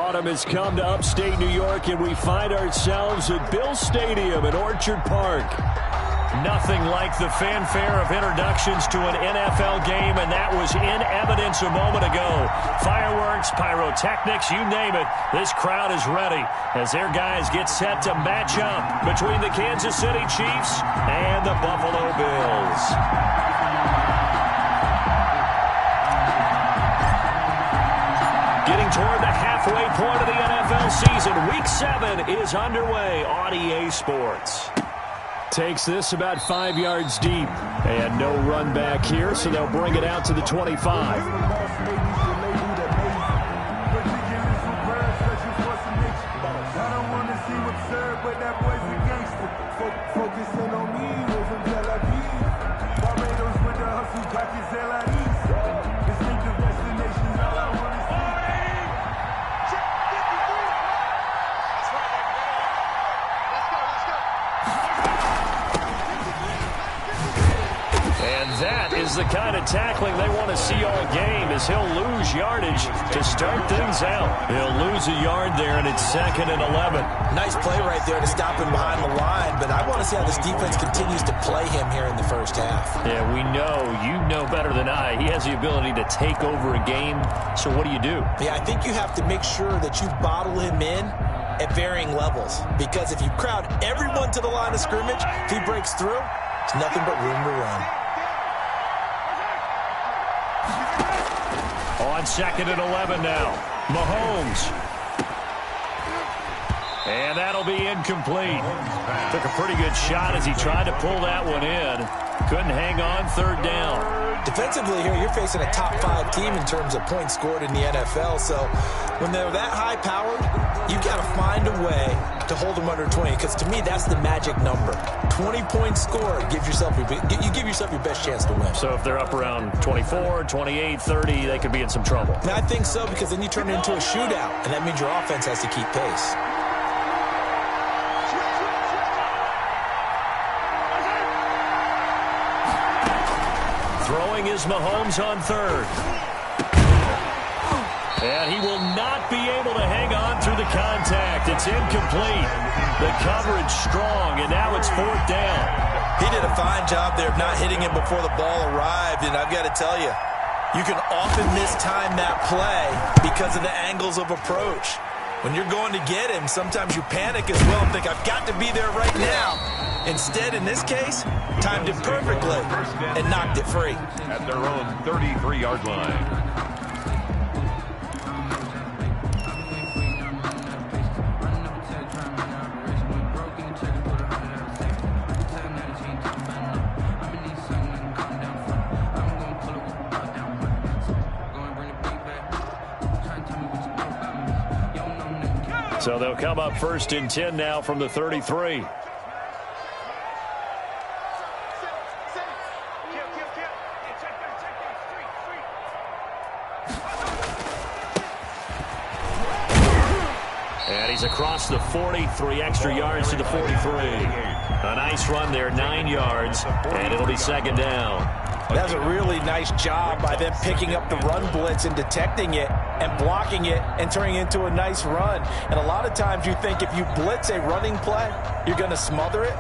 autumn has come to upstate New York, and we find ourselves at Bill Stadium in Orchard Park. Nothing like the fanfare of introductions to an NFL game, and that was in evidence a moment ago. Fireworks, pyrotechnics, you name it, this crowd is ready as their guys get set to match up between the Kansas City Chiefs and the Buffalo Bills. Getting toward the halfway point of the NFL season, Week 7 is underway on EA Sports. Takes this about 5 yards deep. And no run back here, so they'll bring it out to the 25. The kind of tackling they want to see all game as he'll lose yardage to start things out. He'll lose a yard there, and it's 2nd and 11. Nice play right there to stop him behind the line, but I want to see how this defense continues to play him here in the first half. Yeah, we know. You know better than I. He has the ability to take over a game, so what do you do? Yeah, I think you have to make sure that you bottle him in at varying levels, because if you crowd everyone to the line of scrimmage, if he breaks through, there's nothing but room to run. On 2nd and 11 now. Mahomes. And that'll be incomplete. Took a pretty good shot as he tried to pull that one in. Couldn't hang on, 3rd down. Defensively here, you're facing a top 5 team in terms of points scored in the NFL. So when they're that high-powered, you got to find a way to hold them under 20. Because to me, that's the magic number. 20 points scored, you give yourself your best chance to win. So if they're up around 24, 28, 30, they could be in some trouble. And I think so, because then you turn it into a shootout, and that means your offense has to keep pace. Throwing is Mahomes on 3rd. And he will not be able to hang on through the contact. It's incomplete. The coverage strong, and now it's 4th down. He did a fine job there of not hitting him before the ball arrived, and I've got to tell you, you can often mistime that play because of the angles of approach. When you're going to get him, sometimes you panic as well and think, I've got to be there right now. Instead, in this case, timed it perfectly and knocked it free. At their own 33-yard line. So they'll come up 1st and 10 now from the 33. And he's across the 43 extra yards to the 43. A nice run there, 9 yards, and it'll be 2nd down. That was a really nice job by them picking up the run blitz and detecting it and blocking it and turning it into a nice run. And a lot of times you think if you blitz a running play, you're going to smother it.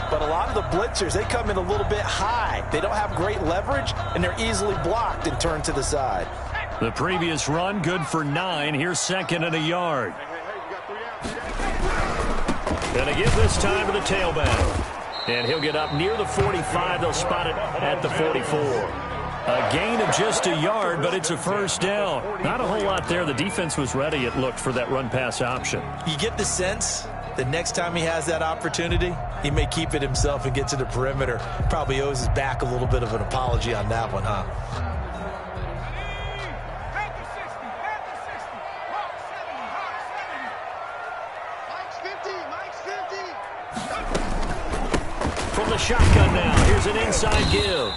But a lot of the blitzers, they come in a little bit high. They don't have great leverage, and they're easily blocked and turned to the side. The previous run, good for 9. Here's 2nd and a yard. Gonna give this time to the tailback. And he'll get up near the 45. They'll spot it at the 44. A gain of just a yard, but it's a 1st down. Not a whole lot there. The defense was ready, it looked, for that run-pass option. You get the sense that next time he has that opportunity, he may keep it himself and get to the perimeter. Probably owes his back a little bit of an apology on that one, huh? From the shotgun now, here's an inside give.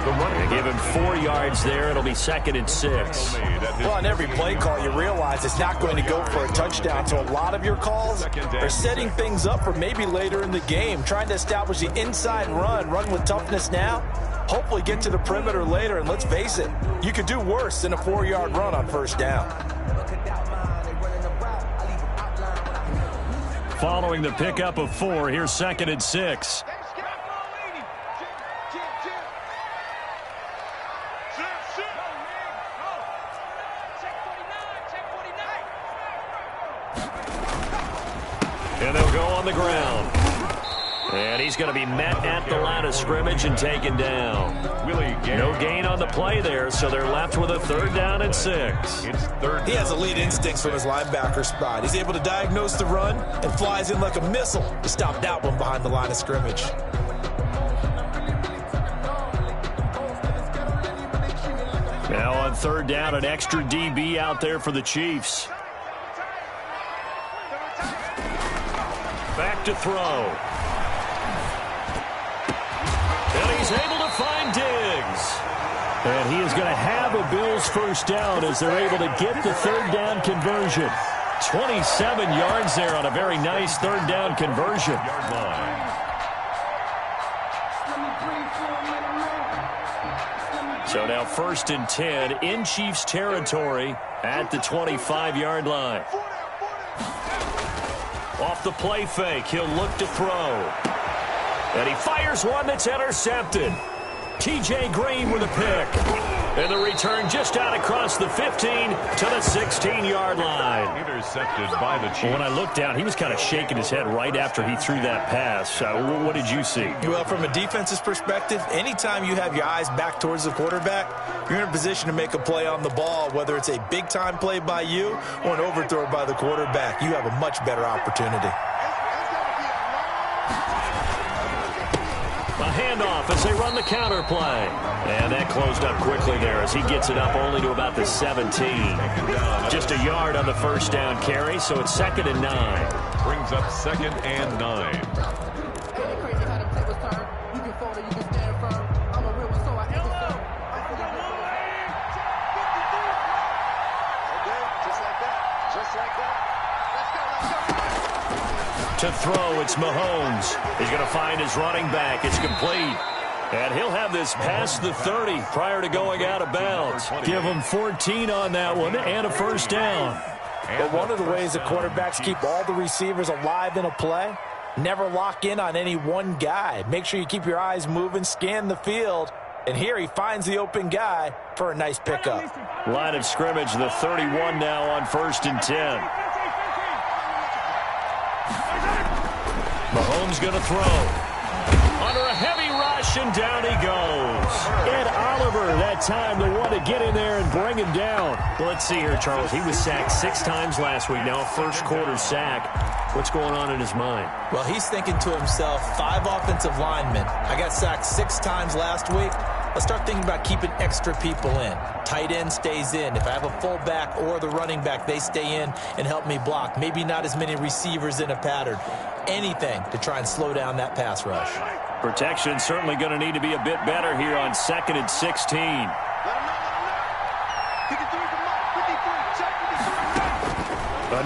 They give him 4 yards there. It'll be 2nd and 6. Well, on every play call, you realize it's not going to go for a touchdown. So a lot of your calls are setting things up for maybe later in the game, trying to establish the inside run with toughness now, hopefully get to the perimeter later. And let's face it, you could do worse than a 4-yard run on 1st down. Following the pickup of 4, here's 2nd and 6. And they'll go on the ground. And he's going to be met at the line of scrimmage and taken down. No gain on the play there, so they're left with a 3rd down and 6. He has elite instincts from his linebacker spot. He's able to diagnose the run and flies in like a missile to stop that one behind the line of scrimmage. Now on 3rd down, an extra DB out there for the Chiefs. Back to throw. And he's able to find Diggs. And he is going to have a Bills 1st down as they're able to get the 3rd down conversion. 27 yards there on a very nice 3rd down conversion. So now 1st and 10 in Chiefs territory at the 25-yard line. Off the play fake, he'll look to throw. And he fires one that's intercepted. T.J. Green with a pick. And the return just out across the 15 to the 16-yard line. Intercepted by the Chiefs. When I looked down, he was kind of shaking his head right after he threw that pass. What did you see? Well, from a defense's perspective, anytime you have your eyes back towards the quarterback, you're in a position to make a play on the ball, whether it's a big-time play by you or an overthrow by the quarterback. You have a much better opportunity. A handoff as they run the counter play. And that closed up quickly there as he gets it up only to about the 17. Just a yard on the 1st down carry, so it's 2nd and 9. Brings up 2nd and 9. To throw, it's Mahomes. He's going to find his running back. It's complete. And he'll have this past the 30 prior to going out of bounds. Give him 14 on that one and a 1st down. But one of the ways that quarterbacks keep all the receivers alive in a play, never lock in on any one guy. Make sure you keep your eyes moving, scan the field. And here he finds the open guy for a nice pickup. Line of scrimmage, the 31 now on 1st and 10. Mahomes going to throw. Under a heavy rush, and down he goes. Ed Oliver, that time, the one to get in there and bring him down. Well, let's see here, Charles. He was sacked 6 times last week. Now a 1st quarter sack. What's going on in his mind? Well, he's thinking to himself, 5 offensive linemen. I got sacked 6 times last week. Let's start thinking about keeping extra people in. Tight end stays in. If I have a fullback or the running back, they stay in and help me block. Maybe not as many receivers in a pattern. Anything to try and slow down that pass rush. Protection certainly going to need to be a bit better here on 2nd and 16.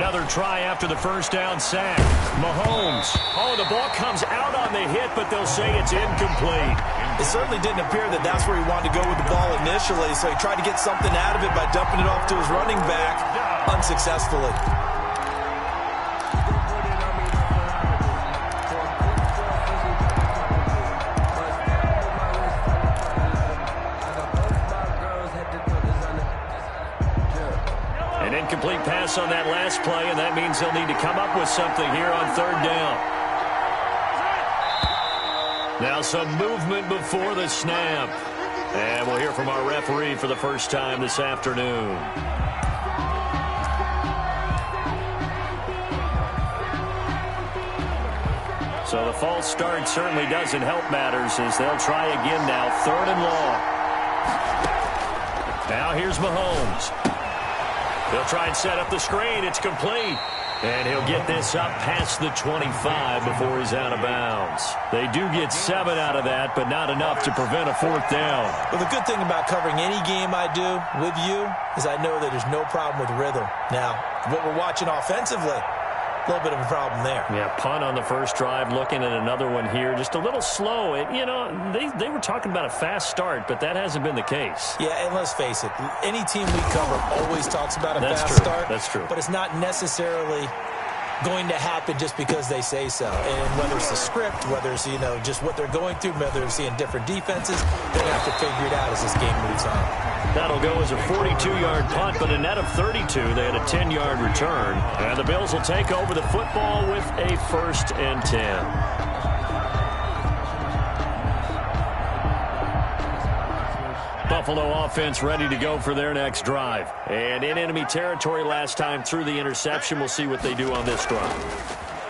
Another try after the 1st down sack. Mahomes. Oh, the ball comes out on the hit, but they'll say it's incomplete. It certainly didn't appear that that's where he wanted to go with the ball initially, so he tried to get something out of it by dumping it off to his running back unsuccessfully. An incomplete pass on that last play, and that means they'll need to come up with something here on 3rd down. Now some movement before the snap. And we'll hear from our referee for the first time this afternoon. So the false start certainly doesn't help matters as they'll try again now. 3rd and long. Now here's Mahomes. He'll try and set up the screen. It's complete. And he'll get this up past the 25 before he's out of bounds. They do get 7 out of that, but not enough to prevent a 4th down. Well, the good thing about covering any game I do with you is I know that there's no problem with rhythm. Now, what we're watching offensively, a little bit of a problem there. Yeah, punt on the first drive, looking at another one here. Just a little slow. You know, they were talking about a fast start, but that hasn't been the case. Yeah, and let's face it, any team we cover always talks about a fast start. That's true. But it's not necessarily going to happen just because they say so. And whether it's the script, whether it's, just what they're going through, whether they're seeing different defenses, they're going to have to figure it out as this game moves on. That'll go as a 42-yard punt, but a net of 32. They had a 10-yard return. And the Bills will take over the football with a 1st and 10. Buffalo offense ready to go for their next drive. And in enemy territory last time through the interception. We'll see what they do on this drive.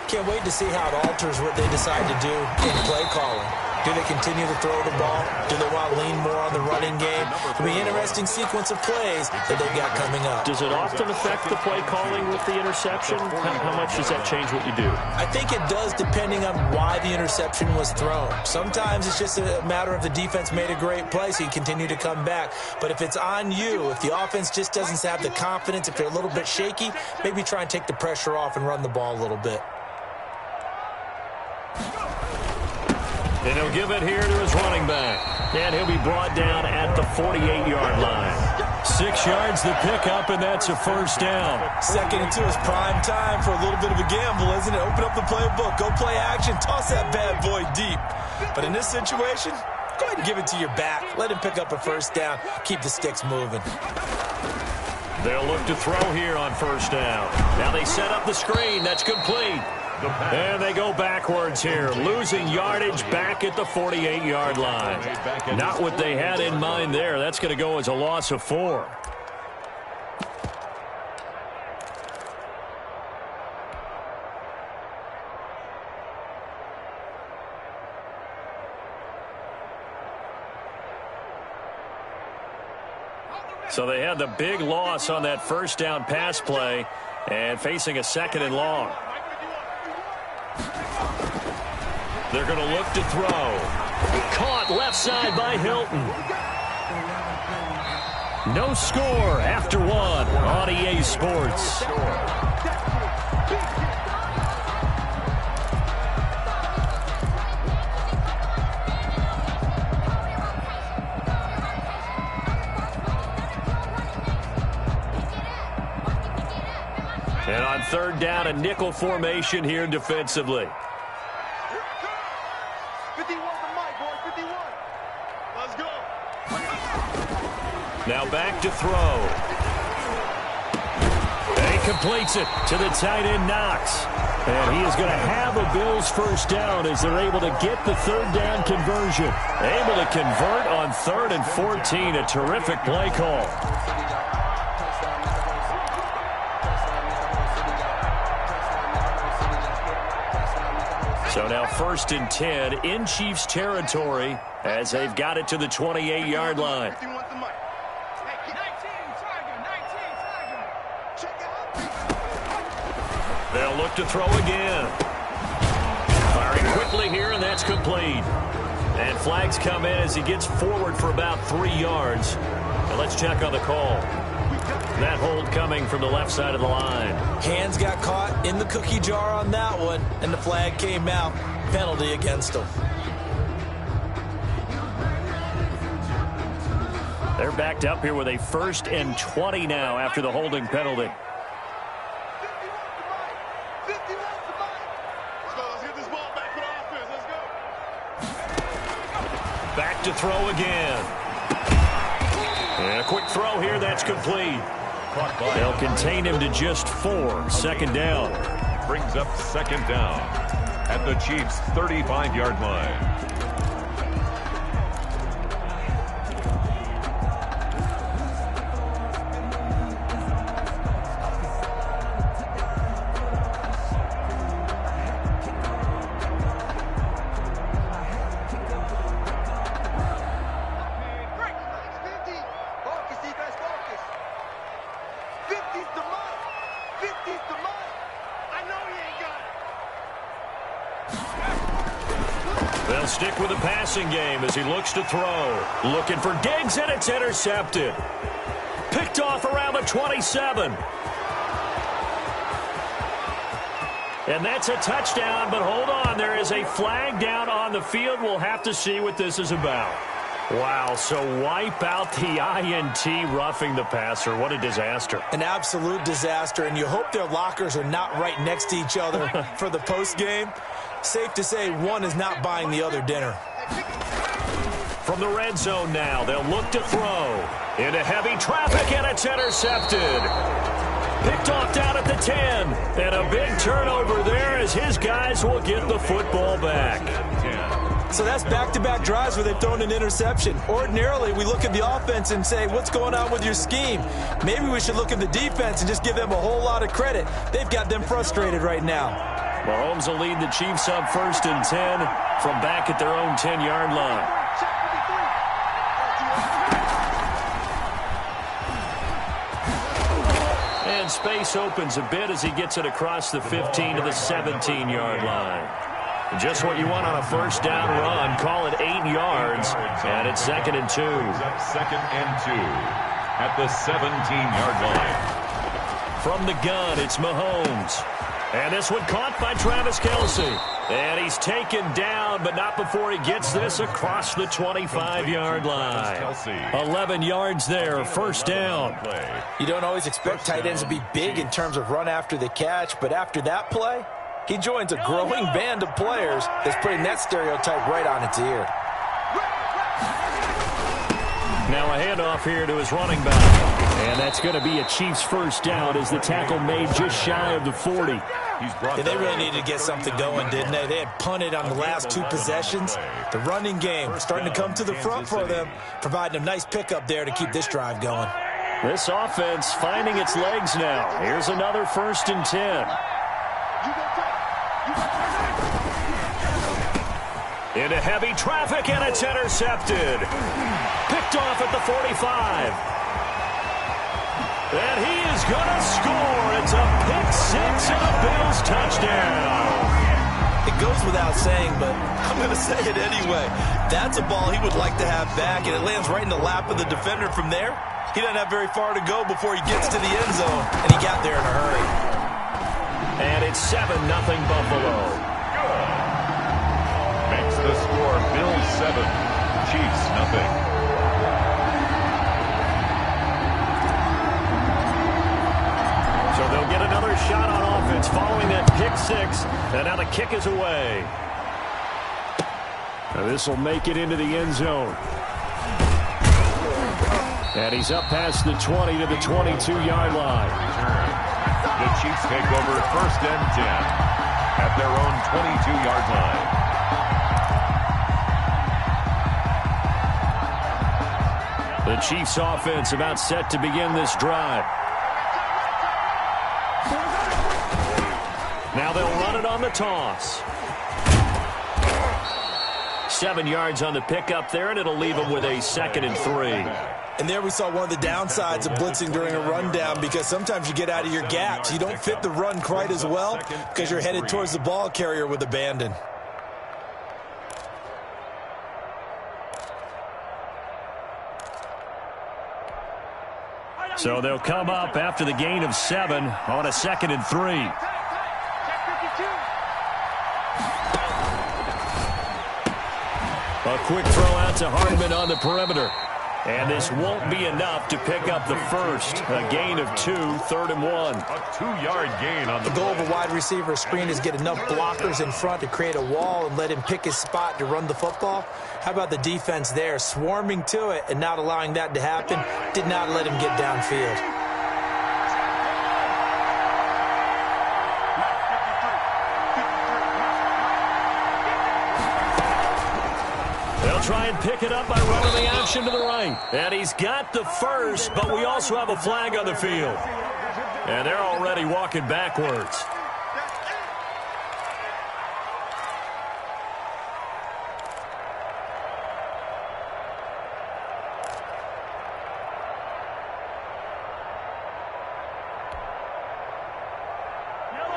Can't wait to see how it alters what they decide to do in play calling. Do they continue to throw the ball? Do they want to lean more on the running game? It'll be an interesting sequence of plays that they've got coming up. Does it often affect the play calling with the interception? How much does that change what you do? I think it does depending on why the interception was thrown. Sometimes it's just a matter of the defense made a great play, so you continue to come back. But if it's on you, if the offense just doesn't have the confidence, if they're a little bit shaky, maybe try and take the pressure off and run the ball a little bit. And he'll give it here to his running back. And he'll be brought down at the 48-yard line. 6 yards the pickup, and that's a 1st down. Second and 2 is prime time for a little bit of a gamble, isn't it? Open up the playbook, go play action, toss that bad boy deep. But in this situation, go ahead and give it to your back. Let him pick up a 1st down. Keep the sticks moving. They'll look to throw here on 1st down. Now they set up the screen. That's complete. And they go backwards here, losing yardage back at the 48-yard line. Not what they had in mind there. That's going to go as a loss of 4. So they had the big loss on that 1st down pass play and facing a 2nd and long. They're going to look to throw. Caught left side by Hilton. No score after 1 on EA Sports. And on 3rd down, a nickel formation here defensively. Now back to throw. And he completes it to the tight end, Knox. And he is going to have a Bills 1st down as they're able to get the 3rd down conversion. Able to convert on 3rd and 14. A terrific play call. So now 1st and 10 in Chiefs territory as they've got it to the 28-yard line. They'll look to throw again. Firing quickly here, and that's complete. And flags come in as he gets forward for about 3 yards. And let's check on the call. That hold coming from the left side of the line. Hands got caught in the cookie jar on that one, and the flag came out. Penalty against him. They're backed up here with a 1st and 20 now after the holding penalty. Back to throw again. And a quick throw here, that's complete. They'll contain him to just 4. 2nd down. Brings up 2nd down at the Chiefs' 35-yard line. They'll stick with the passing game as he looks to throw. Looking for Diggs, and it's intercepted. Picked off around the 27. And that's a touchdown, but hold on. There is a flag down on the field. We'll have to see what this is about. Wow, so wipe out the INT roughing the passer. What a disaster. An absolute disaster, and you hope their lockers are not right next to each other for the postgame. Safe to say one is not buying the other dinner. From the red zone now, they'll look to throw. Into heavy traffic, and it's intercepted. Picked off down at the 10. And a big turnover there as his guys will get the football back. So that's back-to-back drives where they've thrown an interception. Ordinarily, we look at the offense and say, what's going on with your scheme? Maybe we should look at the defense and just give them a whole lot of credit. They've got them frustrated right now. Mahomes will lead the Chiefs up 1st and 10 from back at their own 10-yard line. And space opens a bit as he gets it across the 15 to the 17-yard line. Just what you want on a first down run. Call it 8 yards. And it's 2nd and 2. 2nd and 2 at the 17-yard line. From the gun, it's Mahomes. And this one caught by Travis Kelce. And he's taken down, but not before he gets this across the 25-yard line. 11 yards there, first down. You don't always expect tight ends to be big in terms of run after the catch, but after that play, he joins a growing band of players that's putting that stereotype right on its ear. Now a handoff here to his running back. And that's going to be a Chiefs first down as the tackle made just shy of the 40. Yeah, they really needed to get something going, didn't they? They had punted on the last 2 possessions. The running game starting to come to the front for them, providing a nice pickup there to keep this drive going. This offense finding its legs now. Here's another 1st and 10. Into heavy traffic, and it's intercepted. Picked off at the 45. And he is going to score. It's a pick 6 and a Bills touchdown. It goes without saying, but I'm going to say it anyway. That's a ball he would like to have back, and it lands right in the lap of the defender from there. He doesn't have very far to go before he gets to the end zone, and he got there in a hurry. And it's 7-0 Buffalo. Makes the score Bills 7, Chiefs nothing. So they'll get another shot on offense following that pick 6. And now the kick is away. Now this will make it into the end zone. And he's up past the 20 to the 22-yard line. The Chiefs take over 1st and 10 at their own 22-yard line. The Chiefs offense about set to begin this drive. Now they'll run it on the toss. 7 yards on the pickup there, and it'll leave them with a 2nd and 3. And there we saw one of the downsides of blitzing during a rundown, because sometimes you get out of your gaps. You don't fit the run quite as well because you're headed towards the ball carrier with abandon. So they'll come up after the gain of 7 on a 2nd and 3. A quick throw out to Hardman on the perimeter. And this won't be enough to pick up the first. A gain of 2, 3rd and 1. A 2-yard gain on the goal of a wide receiver screen is get enough blockers in front to create a wall and let him pick his spot to run the football. How about the defense there, swarming to it and not allowing that to happen? Did not let him get downfield. Try and pick it up by running the option to the right. And he's got the first, but we also have a flag on the field. And they're already walking backwards.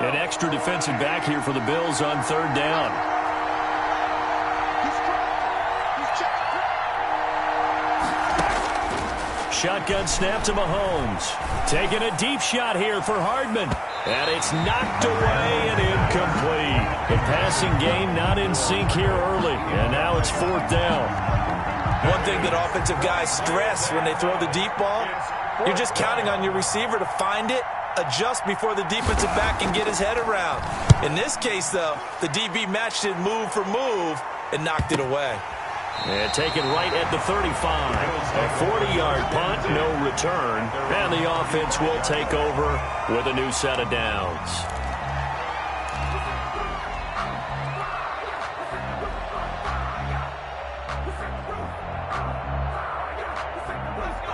An extra defensive back here for the Bills on 3rd down. Shotgun snap to Mahomes. Taking a deep shot here for Hardman. And it's knocked away and incomplete. The passing game not in sync here early. And now it's 4th down. One thing that offensive guys stress when they throw the deep ball. You're just counting on your receiver to find it, adjust before the defensive back can get his head around. In this case, though, the DB matched it move for move and knocked it away. And taken right at the 35. A 40-yard punt, no return. And the offense will take over with a new set of downs.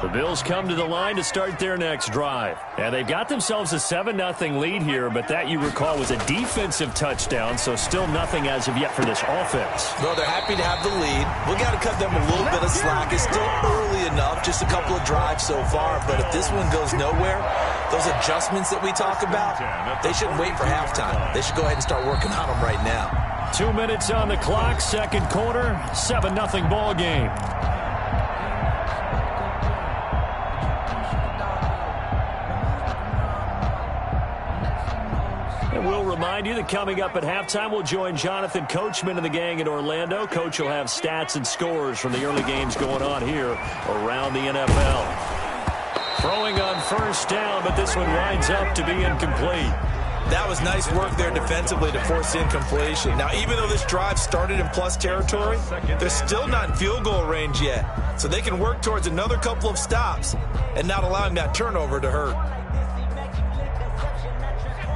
The Bills come to the line to start their next drive. And they've got themselves a 7-0 lead here, but that, you recall, was a defensive touchdown, so still nothing as of yet for this offense. Well, they're happy to have the lead. We got to cut them a little bit of slack. It's still early enough, just a couple of drives so far, but if this one goes nowhere, those adjustments that we talk about, they shouldn't wait for halftime. They should go ahead and start working on them right now. 2 minutes on the clock, second quarter, 7-0 ball game. We'll remind you that coming up at halftime, we'll join Jonathan Coachman and the gang in Orlando. Coach will have stats and scores from the early games going on here around the NFL. Throwing on first down, but this one winds up to be incomplete. That was nice work there defensively to force incompletion. Now, even though this drive started in plus territory, they're still not in field goal range yet. So they can work towards another couple of stops and not allowing that turnover to hurt.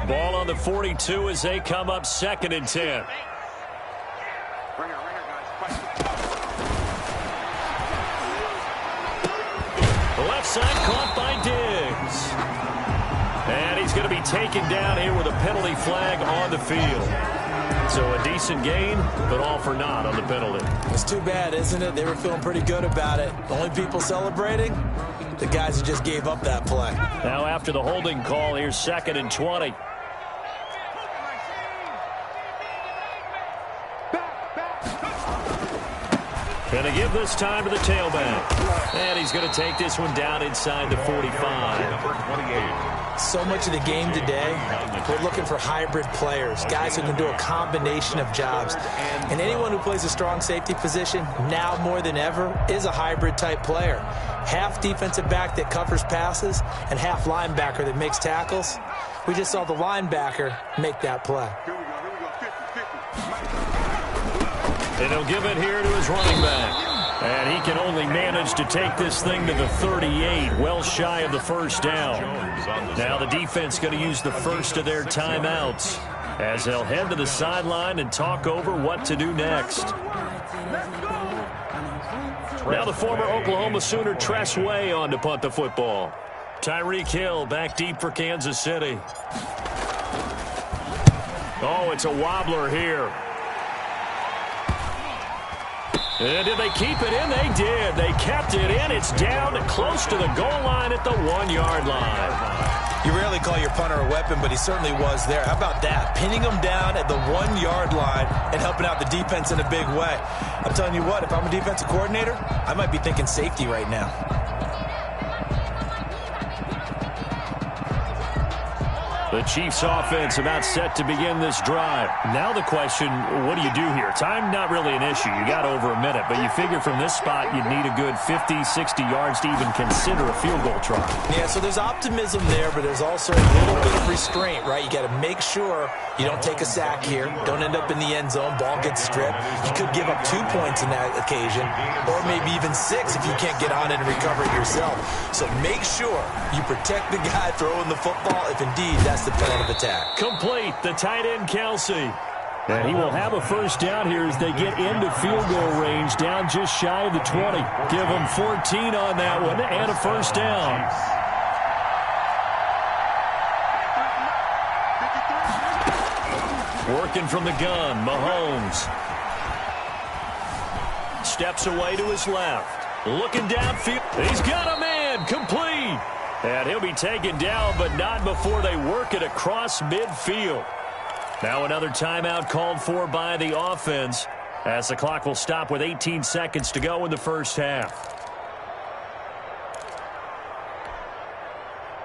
Ball on the 42 as they come up 2nd and 10. Left side caught by Diggs. And he's going to be taken down here with a penalty flag on the field. So a decent gain, but all for naught on the penalty. It's too bad, isn't it? They were feeling pretty good about it. The only people celebrating, the guys who just gave up that play. Now after the holding call, here's 2nd and 20. Going to give this time to the tailback. And he's going to take this one down inside the 45. So much of the game today, we're looking for hybrid players, guys who can do a combination of jobs. And anyone who plays a strong safety position, now more than ever, is a hybrid type player. Half defensive back that covers passes and half linebacker that makes tackles. We just saw the linebacker make that play. And he'll give it here to his running back. And he can only manage to take this thing to the 38, well shy of the first down. Now the defense going to use the first of their timeouts as they'll head to the sideline and talk over what to do next. Now the former Oklahoma Sooner Tress Way on to punt the football. Tyreek Hill back deep for Kansas City. Oh, it's a wobbler here. And did they keep it in? They did. They kept it in. It's down close to the goal line at the 1-yard line. You rarely call your punter a weapon, but he certainly was there. How about that? Pinning him down at the 1-yard line and helping out the defense in a big way. I'm telling you what, if I'm a defensive coordinator, I might be thinking safety right now. The Chiefs offense about set to begin this drive. Now the question, what do you do here? Time not really an issue. You got over a minute, but you figure from this spot you'd need a good 50, 60 yards to even consider a field goal try. Yeah, so there's optimism there, but there's also a little bit of restraint, right? You got to make sure you don't take a sack here. Don't end up in the end zone. Ball gets stripped. You could give up 2 points in that occasion, or maybe even 6 if you can't get on it and recover it yourself. So make sure you protect the guy throwing the football if indeed that's the plan of attack. Complete, the tight end Kelsey. And he will have a first down here as they get into field goal range, down just shy of the 20. Give them 14 on that one and a first down. Working from the gun, Mahomes. Steps away to his left. Looking downfield. He's got a man. Complete. And he'll be taken down, but not before they work it across midfield. Now another timeout called for by the offense as the clock will stop with 18 seconds to go in the first half.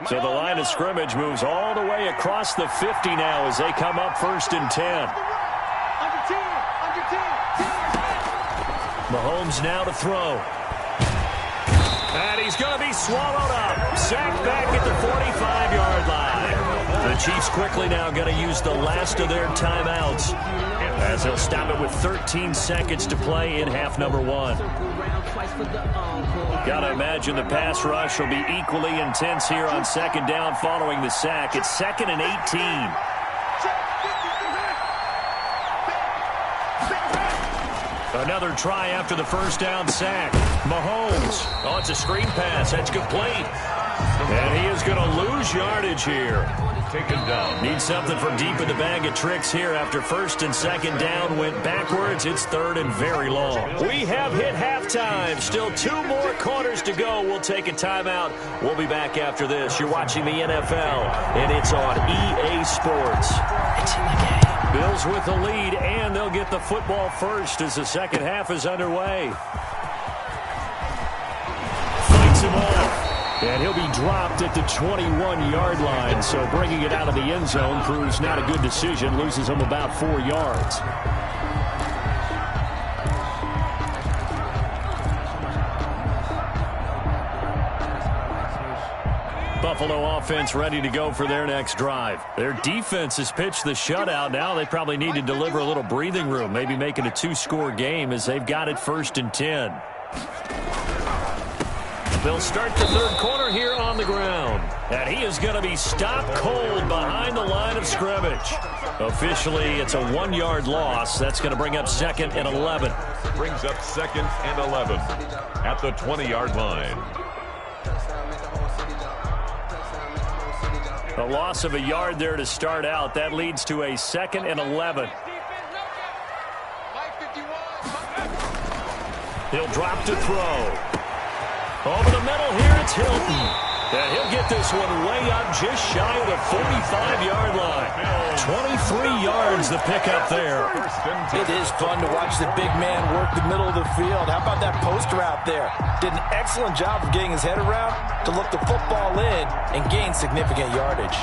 So the line of scrimmage moves all the way across the 50 now as they come up 1st and 10. Mahomes now to throw. And he's going to be swallowed up. Sacked back at the 45-yard line. The Chiefs quickly now going to use the last of their timeouts, as they'll stop it with 13 seconds to play in half number 1. Got to imagine the pass rush will be equally intense here on second down following the sack. It's 2nd and 18. Another try after the first down sack. Mahomes. Oh, it's a screen pass. That's complete. And he is going to lose yardage here. Taken down. Needs something from deep in the bag of tricks here after first and second down went backwards. It's 3rd and very long. We have hit halftime. Still 2 more quarters to go. We'll take a timeout. We'll be back after this. You're watching the NFL, and it's on EA Sports. It's in the game. Bills with the lead, and they'll get the football first as the second half is underway. Fights him off, and he'll be dropped at the 21-yard line, so bringing it out of the end zone proves not a good decision, loses him about 4 yards. Buffalo offense ready to go for their next drive. Their defense has pitched the shutout. Now they probably need to deliver a little breathing room, maybe make it a 2-score game as they've got it 1st and 10. They'll start the third quarter here on the ground. And he is going to be stopped cold behind the line of scrimmage. Officially, it's a 1-yard loss. That's going to bring up 2nd and 11. Brings up 2nd and 11 at the 20-yard line. A loss of a yard there to start out. That leads to a 2nd and 11. He'll drop to throw. Over the middle here, it's Hilton. And he'll get this one way up just shy of the 45-yard line. 23 yards the pickup there. It is fun to watch the big man work the middle of the field. How about that post route there? Did an excellent job of getting his head around to look the football in and gain significant yardage.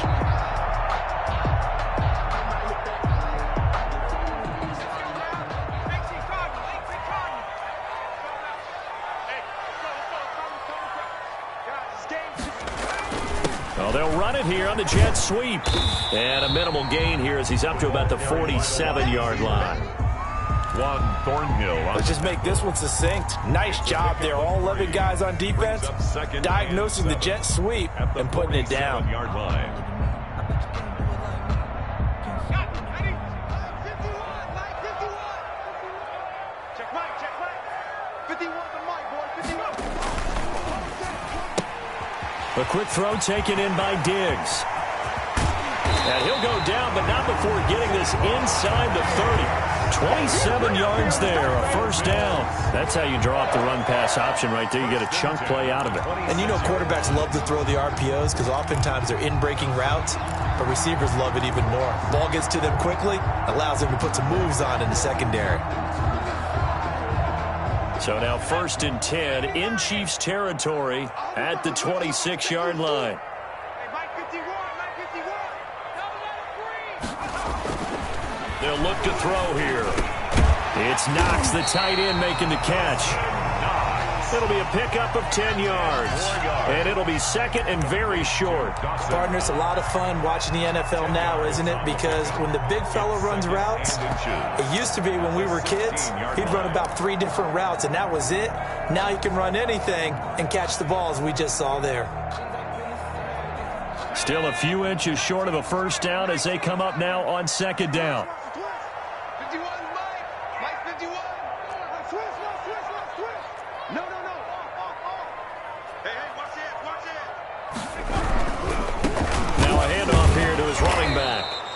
Well, they'll run it here on the jet sweep. And a minimal gain here as he's up to about the 47-yard line. Juan Thornhill. Let's just make this one succinct. Nice job there. All 11 guys on defense diagnosing the jet sweep and putting it down. Yard line. A quick throw taken in by Diggs. And he'll go down, but not before getting this inside the 30. 27 yards there, a first down. That's how you draw up the run-pass option right there. You get a chunk play out of it. And you know quarterbacks love to throw the RPOs because oftentimes they're in-breaking routes, but receivers love it even more. Ball gets to them quickly, allows them to put some moves on in the secondary. So now 1st and 10 in Chiefs territory at the 26-yard line. They'll look to throw here. It's Knox, the tight end, making the catch. It'll be a pickup of 10 yards. And it'll be 2nd and very short. Partner, it's a lot of fun watching the NFL now, isn't it? Because when the big fella runs routes, it used to be when we were kids, he'd run about 3 different routes, and that was it. Now he can run anything and catch the balls we just saw there. Still a few inches short of a first down as they come up now on 2nd down.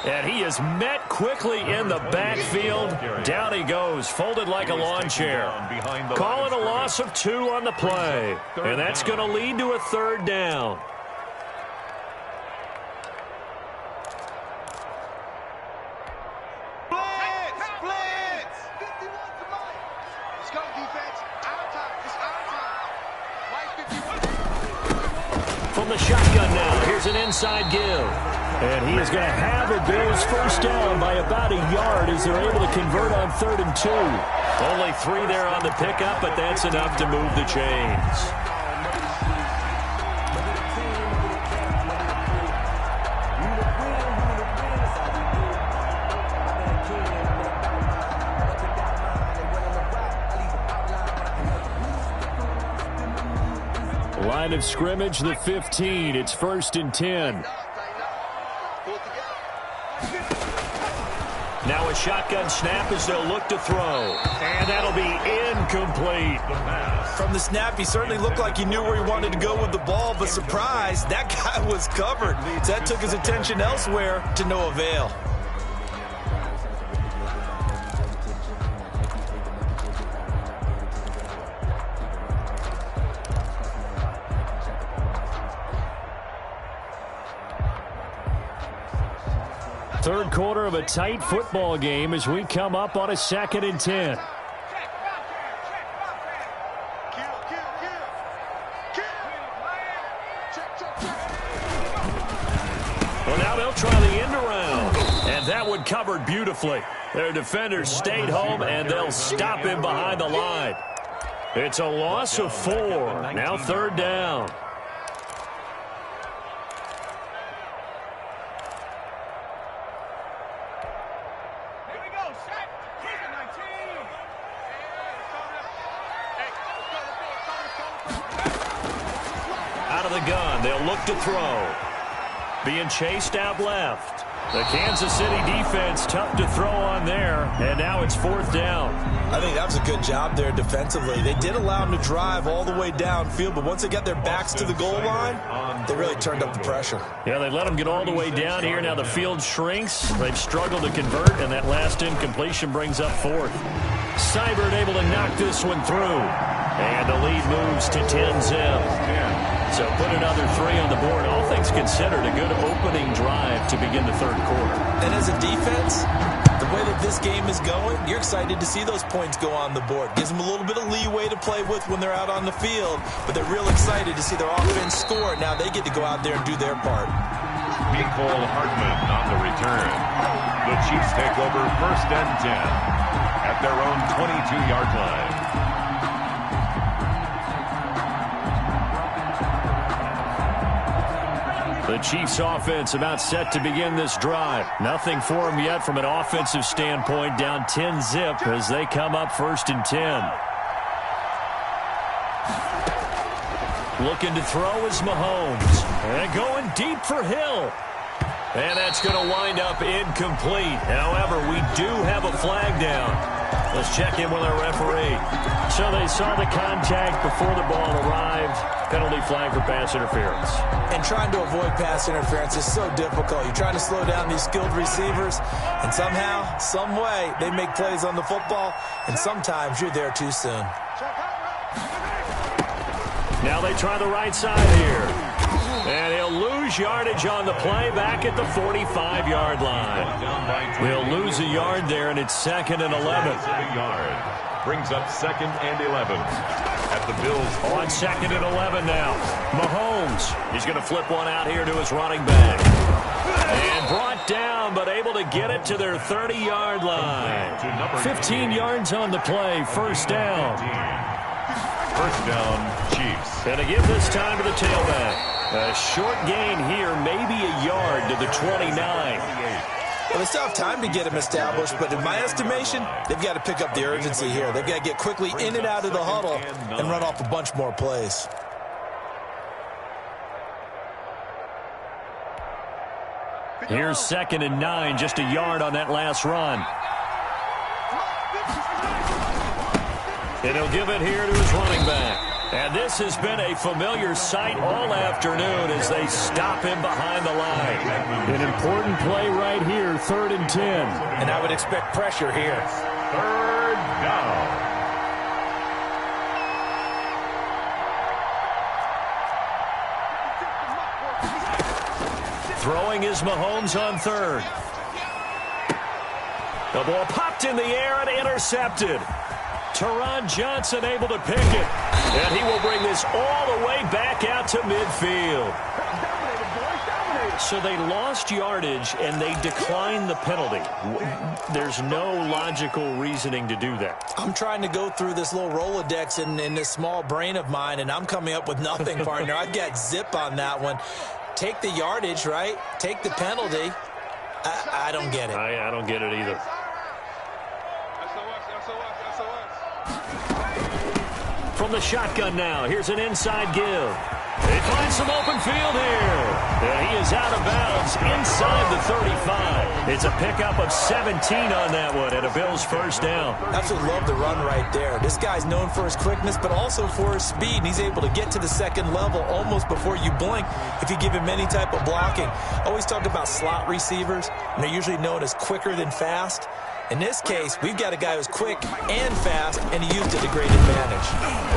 And he is met quickly in the backfield. Down he goes, folded like a lawn chair. Calling a loss of 2 on the play. And that's going to lead to a 3rd down. From the shotgun now, here's an inside give. And he is going to have a Bills first down by about a yard as they're able to convert on 3rd and 2. Only 3 there on the pickup, but that's enough to move the chains. Line of scrimmage, the 15. It's 1st and 10. Now a shotgun snap as they'll look to throw. And that'll be incomplete. From the snap, he certainly looked like he knew where he wanted to go with the ball, but surprise, that guy was covered. So that took his attention elsewhere to no avail. Third quarter of a tight football game as we come up on a 2nd and 10. Well, now they'll try the end around. And that one covered beautifully. Their defenders stayed home, and they'll stop him behind the line. It's a loss of 4. Now 3rd down. Out of the gun, they'll look to throw. Being chased out left. The Kansas City defense tough to throw on there, and now it's 4th down. I think that was a good job there defensively. They did allow them to drive all the way downfield, but once they got their backs to the goal line, they really turned up the pressure. Yeah, they let them get all the way down here. Now the field shrinks. They've struggled to convert, and that last incompletion brings up 4th. Seibert able to knock this one through. And the lead moves to 10-zip. So put another 3 on the board. All things considered, a good opening drive to begin the 3rd quarter. And as a defense, the way that this game is going, you're excited to see those points go on the board. Gives them a little bit of leeway to play with when they're out on the field, but they're real excited to see their offense score. Now they get to go out there and do their part. Nicole Hartman on the return. The Chiefs take over 1st and 10 at their own 22-yard line. The Chiefs offense about set to begin this drive. Nothing for them yet from an offensive standpoint. Down 10-zip as they come up 1st and 10. Looking to throw is Mahomes. And going deep for Hill. And that's going to wind up incomplete. However, we do have a flag down. Let's check in with our referee. So they saw the contact before the ball arrived. Penalty flag for pass interference. And trying to avoid pass interference is so difficult. You're trying to slow down these skilled receivers, and somehow, some way, they make plays on the football, and sometimes you're there too soon. Now they try the right side here. And he'll lose yardage on the play back at the 45-yard line. We'll lose a yard there, and it's 2nd and 11. Brings up 2nd and 11 at the Bills. On 2nd and 11 now. Mahomes. He's going to flip one out here to his running back. And brought down, but able to get it to their 30-yard line. 15 yards on the play. 1st down. 1st down, Chiefs. And to give this time to the tailback. A short gain here, maybe a yard to the 29. Well, they still have time to get him established, but in my estimation, they've got to pick up the urgency here. They've got to get quickly in and out of the huddle and run off a bunch more plays. Here's 2nd and 9, just a yard on that last run. And he'll give it here to his running back. And this has been a familiar sight all afternoon as they stop him behind the line. An important play right here, 3rd and 10. And I would expect pressure here. 3rd down. Throwing is Mahomes on 3rd. The ball popped in the air and intercepted. Teron Johnson able to pick it. And he will bring this all the way back out to midfield. So they lost yardage and they declined the penalty. There's no logical reasoning to do that. I'm trying to go through this little Rolodex in this small brain of mine, and I'm coming up with nothing, partner. I've got zip on that one. Take the yardage, right? Take the penalty. I don't get it. I don't get it either. From From the shotgun now, here's an inside give. They find some open field here. And he is out of bounds inside the 35. It's a pickup of 17 on that one and a Bills first down. Absolutely love the run right there. This guy's known for his quickness, but also for his speed. And he's able to get to the second level almost before you blink if you give him any type of blocking. Always talk about slot receivers, and they're usually known as quicker than fast. In this case, we've got a guy who's quick and fast, and he used it to great advantage.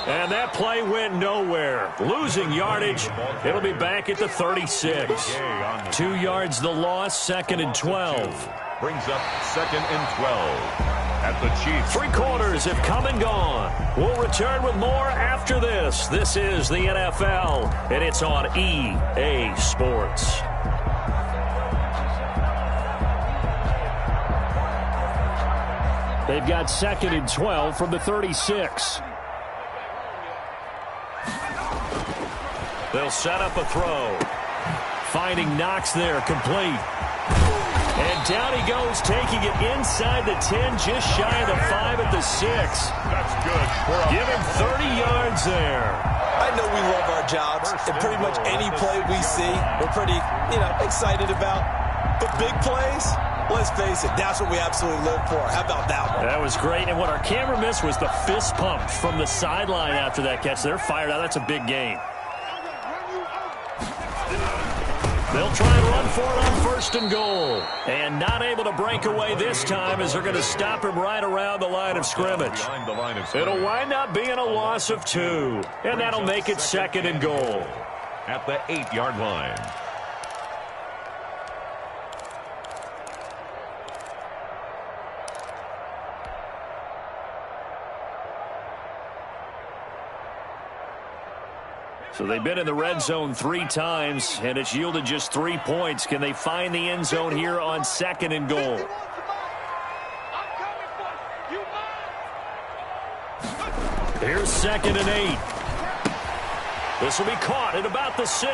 And that play went nowhere. Losing yardage. It'll be back at the 36. 2 yards the loss, 2nd and 12. Brings up 2nd and 12 at the Chiefs. 3 quarters have come and gone. We'll return with more after this. This is the NFL, and it's on EA Sports. They've got 2nd and 12 from the 36. They'll set up a throw. Finding Knox there, complete. And down he goes, taking it inside the 10, just shy of the 5 at the 6. That's good. Give him 30 yards there. I know we love our jobs, and pretty much any play we see, we're pretty, excited about. But big plays, let's face it, that's what we absolutely live for. How about that one? That was great, and what our camera missed was the fist pump from the sideline after that catch. They're fired out. That's a big gain. They'll try and run for it on 1st and goal. And not able to break away this time as they're going to stop him right around the line of scrimmage. It'll wind up being a loss of 2. And that'll make it 2nd and goal. At the 8-yard line. So they've been in the red zone 3 times, and it's yielded just 3 points. Can they find the end zone here on 2nd and goal? Here's 2nd and 8. This will be caught at about the 6.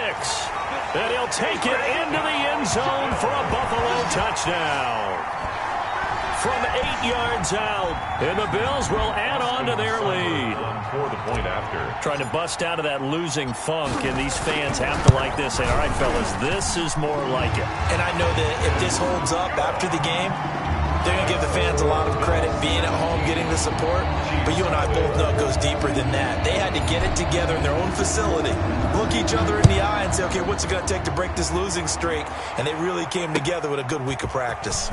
And he'll take it into the end zone for a Buffalo touchdown. From 8 yards out, and the Bills will add on to their lead. For the point after. Trying to bust out of that losing funk, and these fans have to like this. Say, all right, fellas, this is more like it. And I know that if this holds up after the game, they're going to give the fans a lot of credit being at home, getting the support. But you and I both know it goes deeper than that. They had to get it together in their own facility, look each other in the eye and say, okay, what's it going to take to break this losing streak? And they really came together with a good week of practice.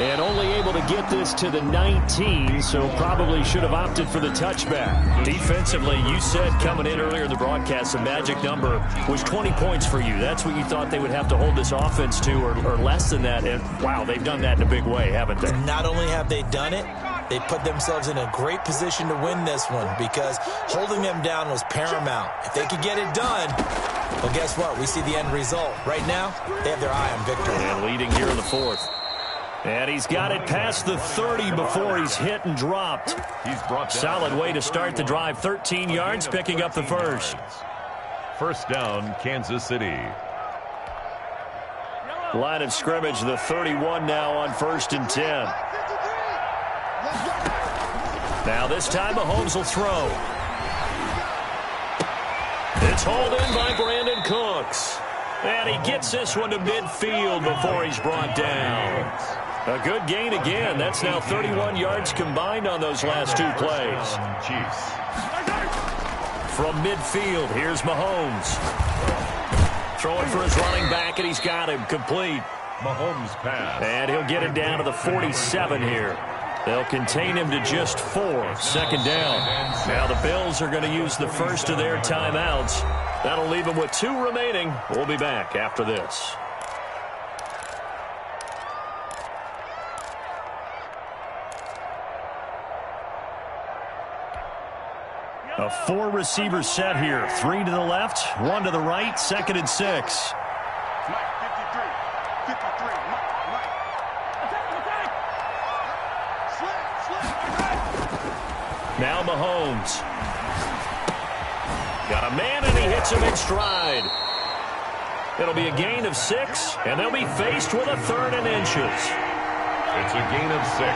And only able to get this to the 19, so probably should have opted for the touchback. Defensively, you said coming in earlier in the broadcast, the magic number was 20 points for you. That's what you thought they would have to hold this offense to, or less than that. And, wow, they've done that in a big way, haven't they? Not only have they done it, they put themselves in a great position to win this one because holding them down was paramount. If they could get it done, well, guess what? We see the end result. Right now, they have their eye on victory. And leading here in the 4th. And he's got it past the 30 before he's hit and dropped. He's brought down. Solid way to start the drive. 13 yards, picking up the first. First down, Kansas City. Line of scrimmage, the 31 now on 1st and 10. Now this time Mahomes will throw. It's hauled in by Brandon Cooks. And he gets this one to midfield before he's brought down. A good gain again. That's now 31 yards combined on those last 2 plays. Chiefs. From midfield, here's Mahomes. Throwing for his running back, and he's got him complete. Mahomes pass. And he'll get it down to the 47 here. They'll contain him to just 4. 2nd down. Now the Bills are going to use the first of their timeouts. That'll leave them with 2 remaining. We'll be back after this. A 4-receiver set here. 3 to the left, 1 to the right, 2nd and 6. Now Mahomes. Got a man, and he hits him in stride. It'll be a gain of 6, and they'll be faced with a 3rd and inches. It's a gain of 6.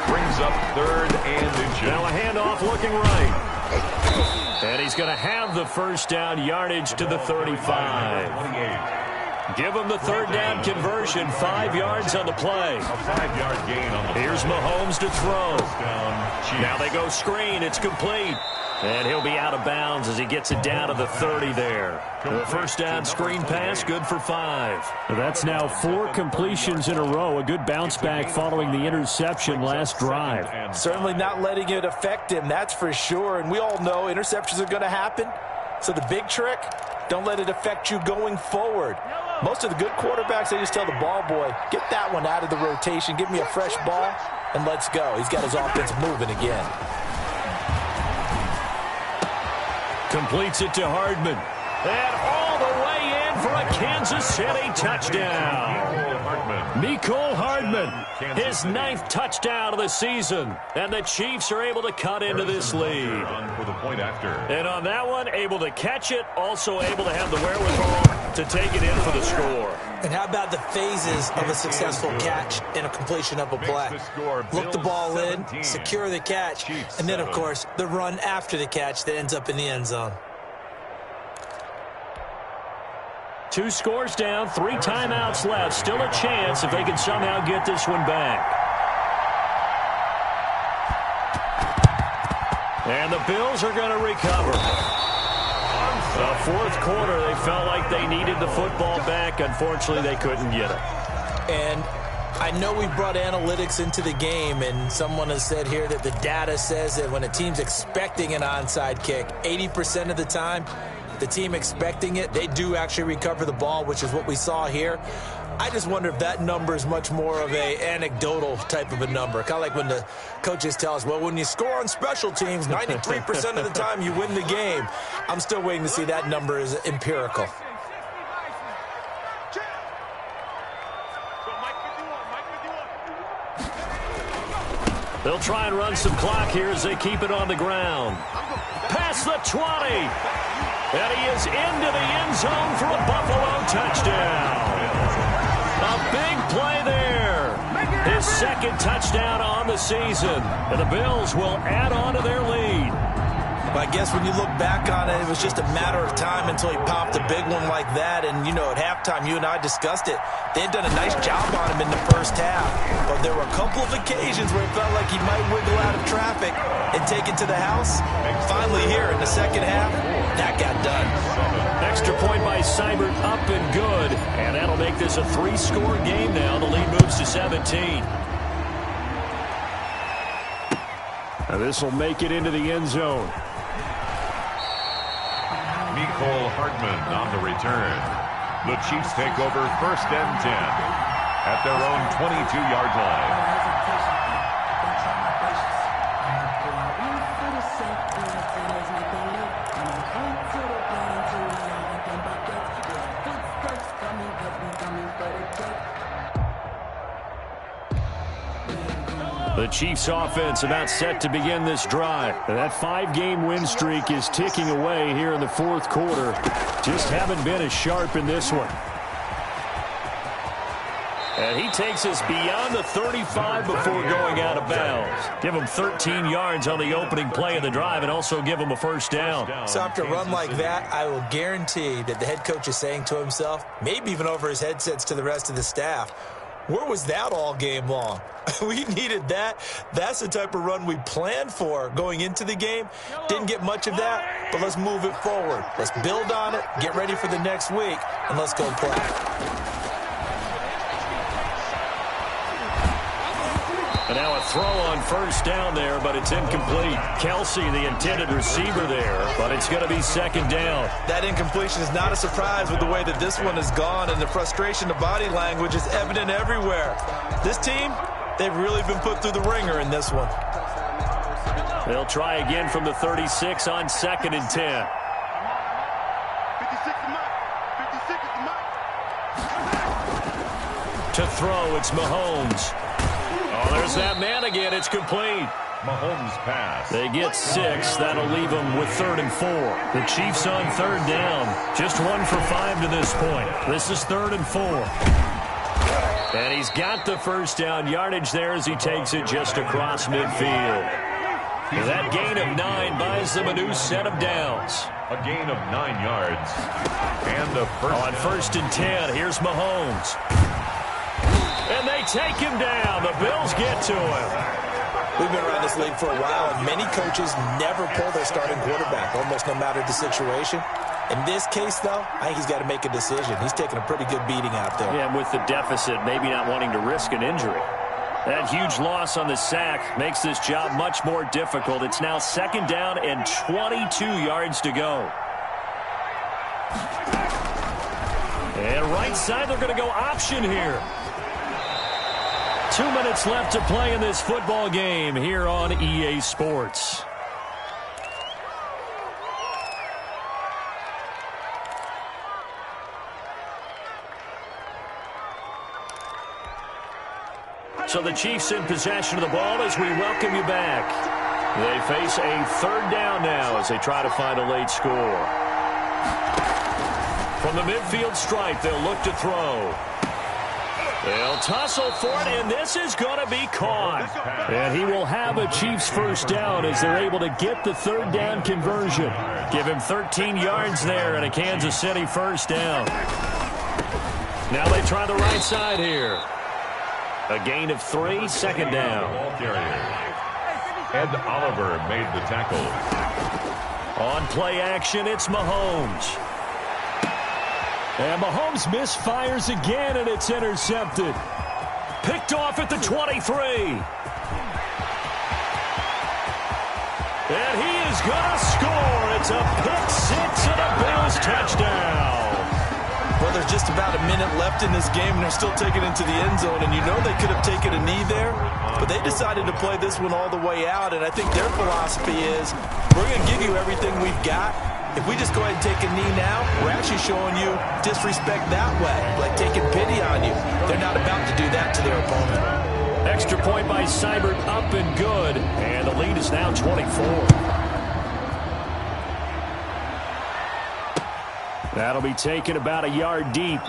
Brings up 3rd and inches. Now a handoff looking right. And he's going to have the first down, yardage to the 35. 28. Give him the 3rd down conversion, 5 yards on the play. A 5-yard gain on the Here's Mahomes to throw. down. Now they go screen. It's complete. And he'll be out of bounds as he gets it down to the 30 there. The first down screen pass, good for 5. That's now 4 completions in a row. A good bounce back following the interception last drive. Certainly not letting it affect him, that's for sure. And we all know interceptions are going to happen. So the big trick, don't let it affect you going forward. Most of the good quarterbacks, they just tell the ball boy, get that one out of the rotation, give me a fresh ball, and let's go. He's got his offense moving again. Completes it to Hardman. And all the way in for a Kansas City touchdown. Mecole Hardman, his 9th touchdown of the season. And the Chiefs are able to cut into this lead. And on that one, able to catch it, also able to have the wherewithal to take it in for the score. And how about the phases of a successful catch and a completion of a play? Look the ball in, secure the catch, and then, of course, the run after the catch that ends up in the end zone. 2 scores down, 3 timeouts left. Still a chance if they can somehow get this one back. And the Bills are going to recover. The 4th quarter, they felt like they needed the football back. Unfortunately, they couldn't get it. And I know we brought analytics into the game, and someone has said here that the data says that when a team's expecting an onside kick, 80% of the time, the team expecting it, they do actually recover the ball, which is what we saw here. I just wonder if that number is much more of a anecdotal type of a number. Kind of like when the coaches tell us, well, when you score on special teams, 93% of the time you win the game. I'm still waiting to see that number is empirical. They'll try and run some clock here as they keep it on the ground. Past the 20. And he is into the end zone for a Buffalo touchdown. A big play there. His 2nd touchdown on the season. And the Bills will add on to their lead. But I guess when you look back on it, it was just a matter of time until he popped a big one like that. And, you know, at halftime, you and I discussed it. They had done a nice job on him in the first half. But there were a couple of occasions where it felt like he might wiggle out of traffic and take it to the house. Finally here in the second half, that got done. Extra point by Seibert, up and good. And that'll make this a 3-score game now. The lead moves to 17. Now this will make it into the end zone. Mecole Hardman on the return. The Chiefs take over 1st and 10 at their own 22-yard line. The Chiefs offense about set to begin this drive. And that 5-game win streak is ticking away here in the 4th quarter. Just haven't been as sharp in this one. And he takes us beyond the 35 before going out of bounds. Give him 13 yards on the opening play of the drive and also give him a first down. So after a run like that, I will guarantee that the head coach is saying to himself, maybe even over his headsets to the rest of the staff, where was that all game long? We needed that. That's the type of run we planned for going into the game. Didn't get much of that, but let's move it forward. Let's build on it, get ready for the next week, and let's go play. And now a throw on first down there, but it's incomplete. Kelsey, the intended receiver there, but it's going to be 2nd down. That incompletion is not a surprise with the way that this one has gone, and the frustration, the body language is evident everywhere. This team, they've really been put through the ringer in this one. They'll try again from the 36 on 2nd and 10. To throw, it's Mahomes. Oh, there's that man again. It's complete. Mahomes pass. They get 6. That'll leave them with 3rd and 4. The Chiefs on 3rd down. Just 1 for 5 to this point. This is 3rd and 4. And he's got the first down yardage there as he takes it just across midfield. And that gain of 9 buys them a new set of downs. A gain of 9 yards. And a first and 10, here's Mahomes. And they take him down. The Bills get to him. We've been around this league for a while, and many coaches never pull their starting quarterback, almost no matter the situation. In this case, though, I think he's got to make a decision. He's taking a pretty good beating out there. Yeah, with the deficit, maybe not wanting to risk an injury. That huge loss on the sack makes this job much more difficult. It's now 2nd down and 22 yards to go. And right side, they're going to go option here. 2 minutes left to play in this football game here on EA Sports. So the Chiefs in possession of the ball as we welcome you back. They face a 3rd down now as they try to find a late score. From the midfield stripe, they'll look to throw. They'll tussle for it, and this is going to be caught. And he will have a Chiefs first down as they're able to get the 3rd down conversion. Give him 13 yards there and a Kansas City first down. Now they try the right side here. A gain of 3, 2nd down. Ed Oliver made the tackle. On play action, it's Mahomes. And Mahomes misfires again, and it's intercepted. Picked off at the 23. And he is going to score. It's a pick 6 and a Bills touchdown. Well, there's just about a minute left in this game, and they're still taking it to the end zone. And you know they could have taken a knee there, but they decided to play this one all the way out. And I think their philosophy is, we're going to give you everything we've got. If we just go ahead and take a knee now, we're actually showing you disrespect that way, like taking pity on you. They're not about to do that to their opponent. Extra point by Seibert, up and good. And the lead is now 24. That'll be taken about a yard deep.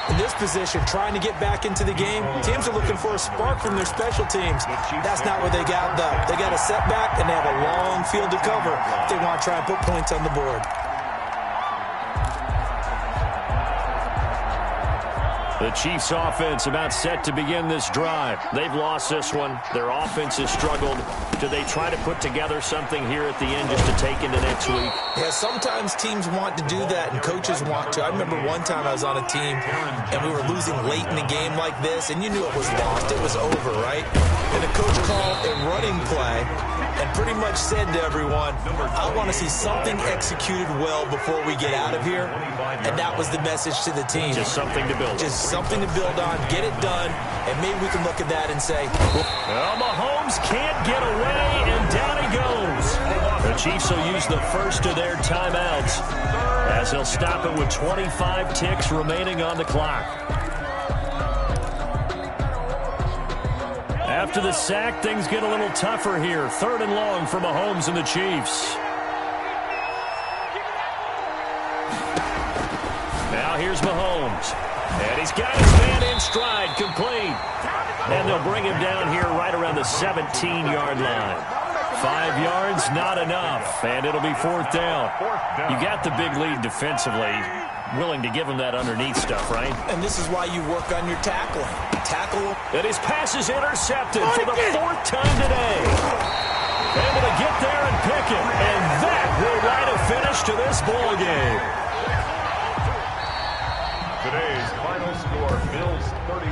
In this position, trying to get back into the game, teams are looking for a spark from their special teams. That's not what they got, though. They got a setback, and they have a long field to cover if they want to try and put points on the board. The Chiefs offense about set to begin this drive. They've lost this one. Their offense has struggled. Do they try to put together something here at the end just to take into next week? Yeah, sometimes teams want to do that and coaches want to. I remember one time I was on a team and we were losing late in a game like this, and you knew it was lost. It was over, right? And the coach called a running play and pretty much said to everyone, I want to see something executed well before we get out of here. And that was the message to the team. Just something to build on. Just something to build on, get it done, and maybe we can look at that and say, well, Mahomes can't get away, and down he goes. The Chiefs will use the first of their timeouts as they'll stop it with 25 ticks remaining on the clock. After the sack, things get a little tougher here. 3rd and long for Mahomes and the Chiefs. Now here's Mahomes. And he's got his man in stride, complete. And they'll bring him down here right around the 17-yard line. 5 yards, not enough. And it'll be 4th down. You got the big lead defensively. Willing to give him that underneath stuff, right? And this is why you work on your tackling. Tackle. And his pass is intercepted for the 4th time today. Able to get there and pick it. And that will write a finish to this ball game. Today's final score, Bills 31,